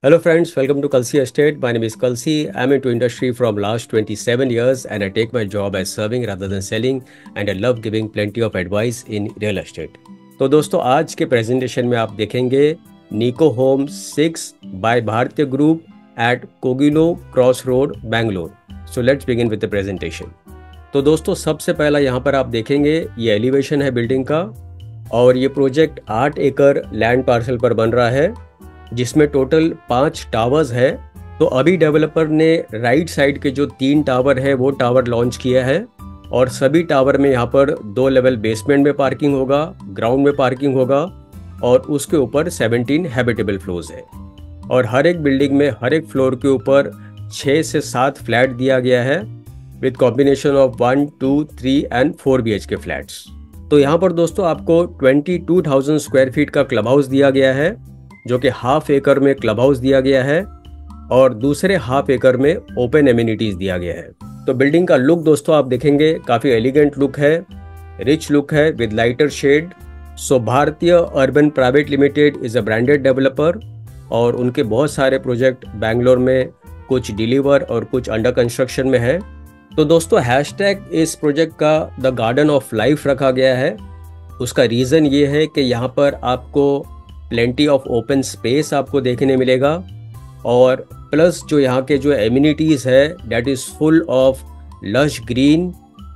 Hello friends, welcome to Kalsi Estate. My name is Kalsi. I'm into industry from last 27 years and I take my job as serving rather than selling and I love giving plenty of advice in real estate. तो दोस्तों आज के presentation में आप देखेंगे Nikoo home 6 by Bhartiya group at Kogilu cross road Bangalore. So let's begin with the presentation. तो दोस्तों सबसे पहला यहाँ पर आप देखेंगे ये एलिवेशन है बिल्डिंग का और ये प्रोजेक्ट 8 एकड़ लैंड पार्सल पर बन रहा है जिसमें टोटल 5 टावर्स है. तो अभी डेवलपर ने राइट साइड के जो 3 टावर है वो टावर लॉन्च किया है और सभी टावर में यहाँ पर 2 लेवल बेसमेंट में पार्किंग होगा, ग्राउंड में पार्किंग होगा और उसके ऊपर 17 हैबिटेबल फ्लोर्स है. और हर एक बिल्डिंग में हर एक फ्लोर के ऊपर 6 से 7 फ्लैट दिया गया है with combination of 1, 2, 3 and 4 BHK flats. तो यहाँ पर दोस्तों आपको 22,000 स्क्वायर फीट का क्लब हाउस दिया गया है जो कि हाफ एकड़ में क्लब हाउस दिया गया है और दूसरे हाफ एकड़ में ओपन एमिनिटीज दिया गया है. तो बिल्डिंग का लुक दोस्तों आप देखेंगे काफ़ी एलिगेंट लुक है, रिच लुक है विद लाइटर शेड. सो भारतीय urban private limited is a branded developer और उनके बहुत सारे प्रोजेक्ट बैंगलोर में कुछ डिलीवर और कुछ अंडर कंस्ट्रक्शन में है. तो दोस्तों हैशटैग इस प्रोजेक्ट का द गार्डन ऑफ लाइफ रखा गया है. उसका रीज़न ये है कि यहाँ पर आपको प्लेंटी ऑफ ओपन स्पेस आपको देखने मिलेगा और प्लस जो यहाँ के जो एमिनिटीज़ है that is full of lush green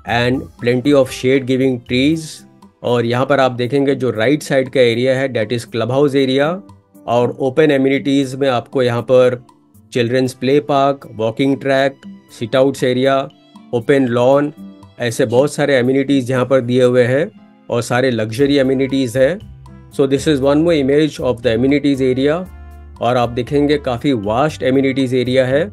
and plenty of shade giving trees. और यहाँ पर आप देखेंगे जो राइट साइड का एरिया है that is club house area और ओपन एमिनिटीज़ में आपको यहाँ पर childrens play park, walking track, sit outs area, open lawn, ऐसे बहुत सारे एमिनिटीज़ यहाँ पर दिए हुए हैं और सारे लग्जरी एमिनिटीज़ है. So this is one more image of the amenities area और आप देखेंगे काफ़ी वास्ट एमिनिटीज़ एरिया है.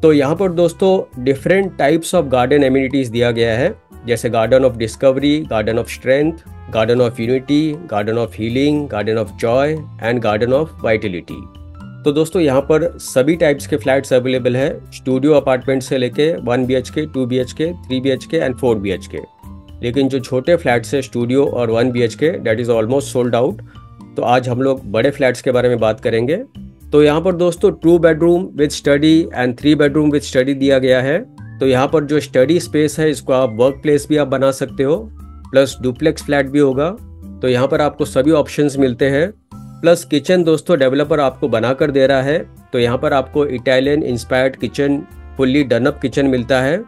तो यहाँ पर दोस्तों different types of garden amenities दिया गया है जैसे garden of discovery, garden of strength, garden of unity, garden of healing, garden of Joy and garden of vitality. तो दोस्तों यहाँ पर सभी टाइप्स के फ्लैट्स अवेलेबल है, स्टूडियो अपार्टमेंट से लेके 1 BHK, 2 BHK, 3 BHK and 4 BHK. लेकिन जो छोटे फ्लैट्स है स्टूडियो और 1 BHK that is almost sold out. तो आज हम लोग बड़े फ्लैट्स के बारे में बात करेंगे. तो यहाँ पर दोस्तों 2 bedroom with study and 3 bedroom with study दिया गया है. तो यहाँ पर जो स्टडी स्पेस है इसको आप वर्क प्लेस भी आप बना सकते हो, प्लस डुप्लेक्स फ्लैट भी होगा. तो यहाँ पर आपको सभी ऑप्शंस मिलते हैं. प्लस किचन दोस्तों डेवलपर आपको बना कर दे रहा है. तो यहाँ पर आपको Italian inspired kitchen, fully done up kitchen मिलता है.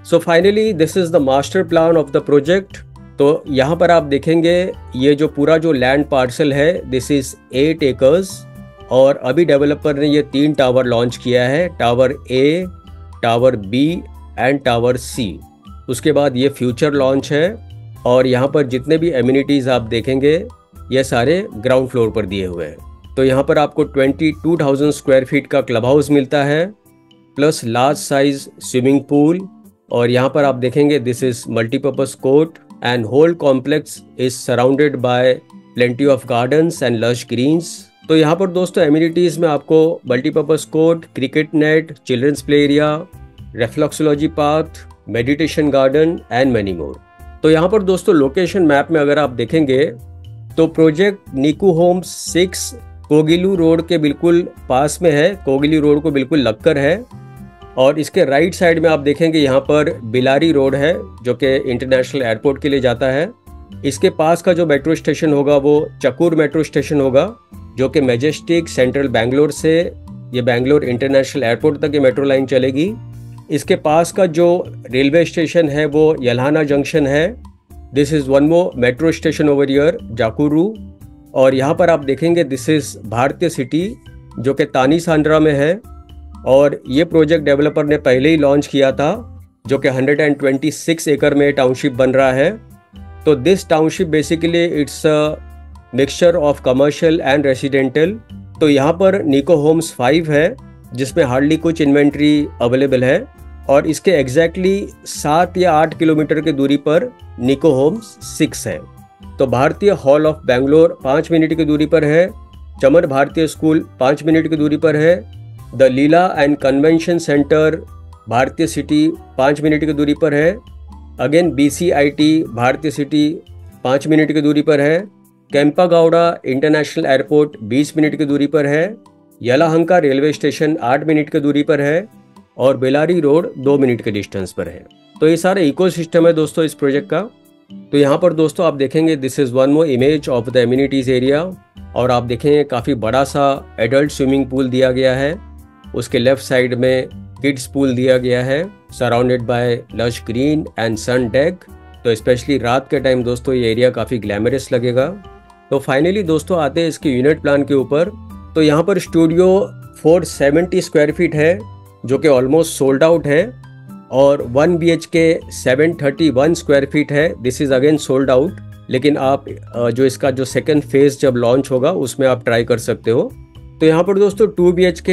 So finally this is the master plan of the project. तो यहाँ पर आप देखेंगे ये जो पूरा जो लैंड पार्सल है दिस इज़ 8 एकर्स और अभी डेवलपर ने ये 3 टावर लॉन्च किया है, tower A, tower B and tower C. उसके बाद ये फ्यूचर लॉन्च है और यहाँ पर जितने भी एमिनिटीज़ आप देखेंगे ये सारे ग्राउंड फ्लोर पर दिए हुए हैं. तो यहाँ पर आपको 22,000 स्क्वायर फीट का क्लब हाउस मिलता है plus large size swimming pool और यहाँ पर आप देखेंगे this is multipurpose court and whole complex is surrounded by plenty of gardens and lush greens. तो यहाँ पर दोस्तों एमिनिटीज़ में आपको multipurpose court, cricket net, children's play area, reflexology park, meditation garden and many more. तो यहाँ पर दोस्तों लोकेशन मैप में अगर आप देखेंगे तो प्रोजेक्ट निको होम 6 कोगिलू रोड के बिल्कुल पास में है, कोगिलू रोड को बिल्कुल लगकर है. और इसके राइट साइड में आप देखेंगे यहाँ पर बिलारी रोड है जो कि इंटरनेशनल एयरपोर्ट के लिए जाता है. इसके पास का जो मेट्रो स्टेशन होगा वो चकूर मेट्रो स्टेशन होगा जो कि मैजेस्टिक सेंट्रल बैंगलोर से ये बैंगलोर इंटरनेशनल एयरपोर्ट तक ये मेट्रो लाइन चलेगी. इसके पास का जो रेलवे स्टेशन है वो यल्हाना जंक्शन है. This is one more metro station over here, Jakkur. और यहाँ पर आप देखेंगे दिस इज़ भारतीय सिटी जो कि तानी सांड्रा में है और ये प्रोजेक्ट डेवलपर ने पहले ही लॉन्च किया था जो कि 126 एकड़ में टाउनशिप बन रहा है. तो this township basically it's a mixture of commercial and residential. तो यहाँ पर निको होम्स 5 है जिसमें हार्डली कुछ इन्वेंट्री अवेलेबल है और इसके एग्जैक्टली 7 या 8 किलोमीटर की दूरी पर निको होम्स 6 है. तो भारतीय हॉल ऑफ बैंगलोर 5 मिनट की दूरी पर है, चमन भारतीय स्कूल 5 मिनट की दूरी पर है, the Leela and convention centre भारतीय सिटी 5 मिनट की दूरी पर है, अगेन BCIT भारतीय सिटी 5 मिनट की दूरी पर है, कैंपागाउड़ा इंटरनेशनल एयरपोर्ट 20 मिनट की दूरी पर है यलाहंका रेलवे स्टेशन 8 मिनट की दूरी पर है और बेलारी रोड 2 मिनट के डिस्टेंस पर है। तो ये सारा इकोसिस्टम है दोस्तों इस प्रोजेक्ट का। तो यहाँ पर दोस्तों आप देखेंगे this is one more image of the amenities area, और आप देखेंगे काफ़ी बड़ा सा एडल्ट स्विमिंग पूल दिया गया है। उसके लेफ्ट साइड में किड्स पूल दिया गया है surrounded by lush green and sun deck. तो स्पेशली रात के टाइम दोस्तों ये एरिया काफ़ी ग्लैमरस लगेगा। तो फाइनली दोस्तों आते हैं इसके यूनिट प्लान के ऊपर। तो यहाँ पर स्टूडियो 470 स्क्वायर फीट है जो कि ऑलमोस्ट सोल्ड आउट है, और 1 BHK 731 स्क्वायर फीट है, this is again sold out. लेकिन आप जो इसका जो सेकंड फेज जब लॉन्च होगा उसमें आप ट्राई कर सकते हो। तो यहाँ पर दोस्तों 2 BHK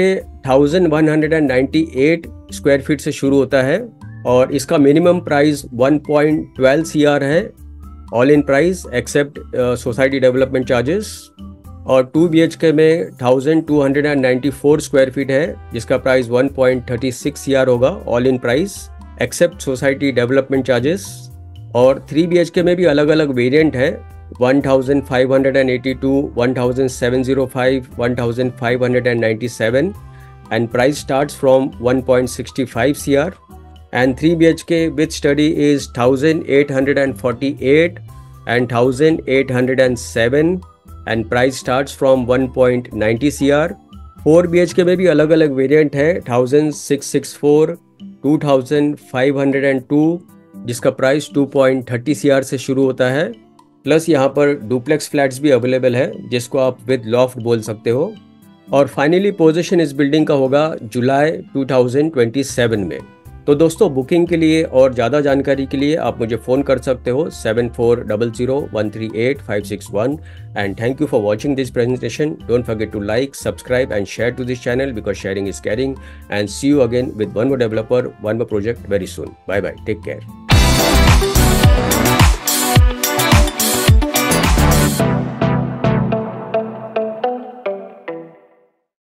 1198 स्क्वायर फीट से शुरू होता है, और इसका मिनिमम प्राइस 1.12 CR है all in price except society development charges. और 2 BHK में 1294 स्क्वायर फीट है जिसका प्राइस 1.36 CR होगा all in price except society development charges. और 3 BHK में भी अलग अलग वेरिएंट है 1582, 1705, 1597, and price starts from 1.65 CR। and 3 BHK with study is 1848 and 1807 and price starts from 1.90 CR। 4 BHK में भी अलग अलग वेरिएंट है 1664, 2502 जिसका प्राइस 2.30 CR से शुरू होता है। प्लस यहाँ पर डुप्लेक्स फ्लैट्स भी अवेलेबल है जिसको आप विद लॉफ्ट बोल सकते हो। और फाइनली पोजीशन इस बिल्डिंग का होगा जुलाई 2027 में। तो दोस्तों बुकिंग के लिए और ज़्यादा जानकारी के लिए आप मुझे फ़ोन कर सकते हो 7400138561। And thank you for watching this presentation. Don't forget to like, subscribe and share to this channel because sharing is caring. And see you again with one more developer, one more project very soon. Bye bye, take care.